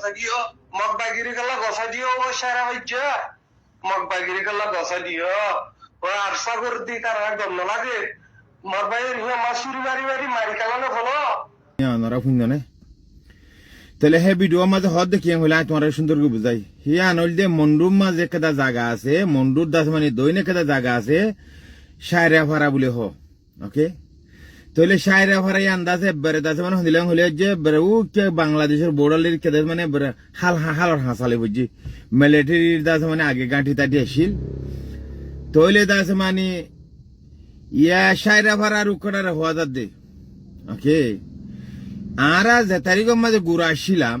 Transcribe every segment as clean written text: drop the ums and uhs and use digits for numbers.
গছা দিও মগবাগিরি গলা গছা দিও ও সারা হইছে মগবাগিরি গলা গছা দিও ও আরসা করে দি তার একদম না লাগে মগবাগিরি হিয়া মাসুরি বাড়ি বাড়ি মারি কালানো হলো নরা শুনজনে তাহলে হে ভিডিও মাঝে হদ দেখি হইলে তোমার সুন্দর করে বুঝাই হিয়া আনল দে মন্ডুর মাঝে কেদা জায়গা আছে মন্ডুর দাস মানে দৈনে কেদা জায়গা আছে সায়রা ফারা বলে হ ওকে তাহলে সায়রা ফারাই আন্দাজে বেড়ে দাসে মানে হইলাম হইলে যে বেড়ে ও কে বাংলাদেশের বোর্ডালের কেদা মানে হালার হাসালে বুঝছি মিলিটারির দাস মানে আগে গাঁঠি তাটি আসিল তৈলে দাস মানে ইয়া সায়রা ফারার উকড়ার হওয়া যাত দে ওকে আরা যে তারিখের মাঝে ঘুরে আসছিলাম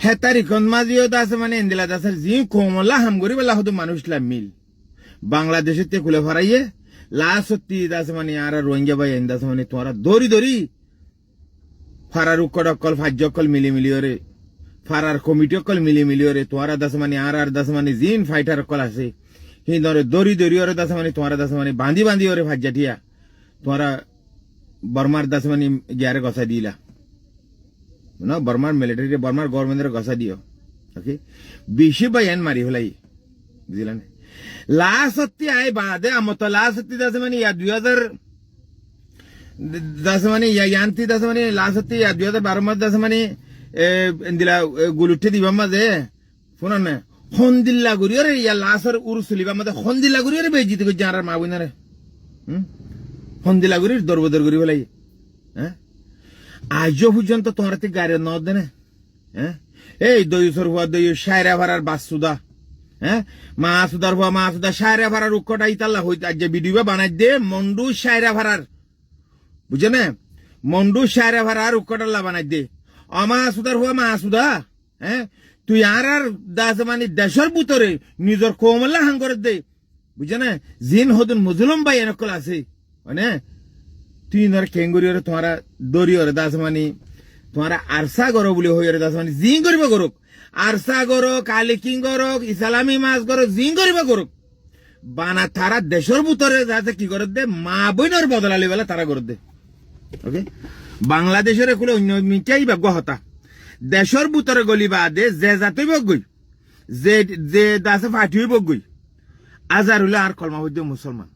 হে তারিখের মাঝেও দাস মানে ইন্দিলা দাসের জি কমলা হাম করি বেলা হতো মানুষলাম মিল বাংলাদেশের তে খুলে ফরাইয়ে লা সত্যি দাস মানে আর রোহিঙ্গা ভাই দাস মানে তোরা দড়ি দড়ি ফারার উকড় অকল ফাজ্য অকল মিলি মিলিয়রে ফারার কমিটি অকল মিলি মিলিয়রে তোরা দাস মানে আর দাস মানে জিন ফাইটার অকল আছে হি ধরে দড়ি দড়ি ওরে দাস মানে তোরা দাস মানে বাঁধি বাঁধি ওরে ফাজ্জাটিয়া তোরা বর্মার দাস মানে গ্যারে গছা দিলা না বর্মার মিলিটারি বর্মার গভর্নমেন্টের গছা দিও ওকে বেশি বাইন মারি হলাই বুঝলেন লাসত্তি আই বাদে আমতো লাসত্তি দাস মানে ইয়া 2000 দাস মানে ইয়া ইয়ান্তি দাস মানে লাসত্তি ইয়া 2012 মাস দাস মানে ইন্দিলা গুলুঠে দিবা মাঝে শুনুন না হন্দিল্লা গুরিয়রে ইয়া লাসর উরসুলিবা মাঝে হন্দিল্লা গুরিয়রে বেজিত কই জারার মা বুইনারে হন্দিলাগুড়ির দরবদর করি বলাই হ্যাঁ আজও পর্যন্ত তোমার গাড়ি ন দেনে হ্যাঁ এই দইসর হওয়া দই সায়রা ভাড়ার বাসুদা হ্যাঁ মা সুদার হওয়া মা সুদা সায়রা ভাড়ার উৎকটা ইতাল্লা হইতে আজ ভিডিও বানাই দে মন্ডু সায়রা ভাড়ার বুঝে না মন্ডু সায়রা ভাড়ার উৎকটাল্লা বানাই দে অমা সুদার হওয়া মা সুদা হ্যাঁ তুই আর দাস মানে দেশের ভিতরে নিজের কোমল্লা হাং করে দে বুঝে না জিন হদুন মুজলুম ভাই এনকল আছে মানে তুই নর কেঙ্গুরিয়রে তোমারা দরিয়রে দাস মানে তোমারা আরসা গর বলে হইরে দাস মানে জিং করিব গরক আরসা গর কালিকিং গরক ইসলামী মাছ গর জিং করিব গরক বানা তারা দেশের ভিতরে যাতে কি করে দে মা বইনর বদলালি বেলা তারা করে দে ওকে বাংলাদেশের এগুলো অন্য মিটাই বা গহতা দেশের ভিতরে গলিবা দে যে জাতই বগই যে দাসে ফাটিই বগই আজার হলে আর কলমা হইতে মুসলমান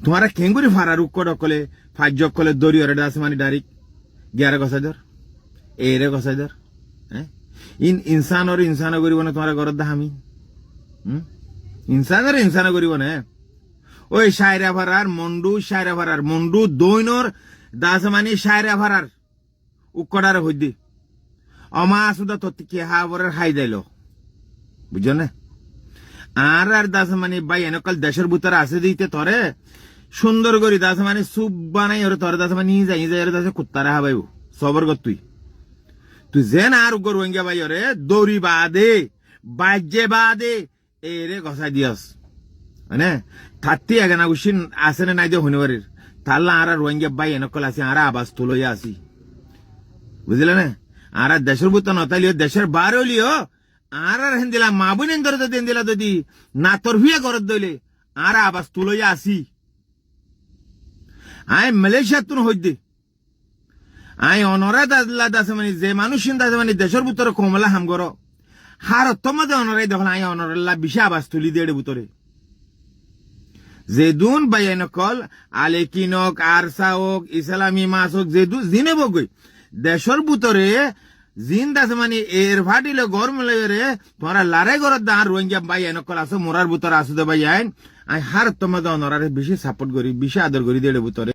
তোমারা কেঙ্গুরি ফারার উৎকট অকলে ফাজ্য অকলে দরিয়রে দাস মানে ডাইরেক্ট গিয়ারে গছাই ধর এরে গছাই ধর হ্যাঁ ইনসান করিব না তোমার ঘর দামি ইনসান করিব না ওই সায়রা ফারার মন্ডু দৈনর দাস মানে সায়রা ফারার উৎকটার হইদি অমা সুদা তত্তি কে হাবরের হাই দিল বুঝছো না আর দাস মানে ভাই এনেকাল দেশের ভিতরে আছে দিতে তরে সুন্দর করি দাস মানে সুপ বানাই ওরে তোর দাস মানে যাই দাসে কুত্তারা হাবাইব সবর কর তুই যে না আর উগর রোহিঙ্গা ভাই ওরে দৌড়ি বাদে বাজ্যে বাদে এরে গছাই দিয়স মানে থার্টি আগে না উসিন আসে না নাই দিয়ে হনিবারের তাল্লা আর রোহিঙ্গা ভাই এনেকল আছে আর আবাস তুলইয়া আসি বুঝলে না আর দেশের ভিতর নতালিও দেশের বার হলিও আর হেন্দিলা মা বোন ধরে যদি হেন্দিলা যদি না তোর হুইয়া ঘরত দইলে আর আবাস তুলইয়া আসি আই মালয়েশিয়া তুন হইদে আই অনরা দাদলা দাস মানে যে মানুষ দাস মানে দেশের ভিতরে কমলা হাম গর হার তোমাদের অনরাই দেখল আই অনরাল্লা বিশা আবাস তুলি দেড়ে ভিতরে যে দুন বাইন কল আলেকিন হোক আরসা হোক ইসলামী মাস হোক যে জিনে বগই দেশের ভিতরে জিন দাস মানে এর ফাটিলে ঘর মেলে তোরা লারে ঘরত দা রোহিঙ্গা বাই এনেকল আসো মোরার ভিতরে আসো দে ভাই আই হার তোমাদের অনরারে বেশি সাপোর্ট করি বেশি আদর করি দেড়ে ভিতরে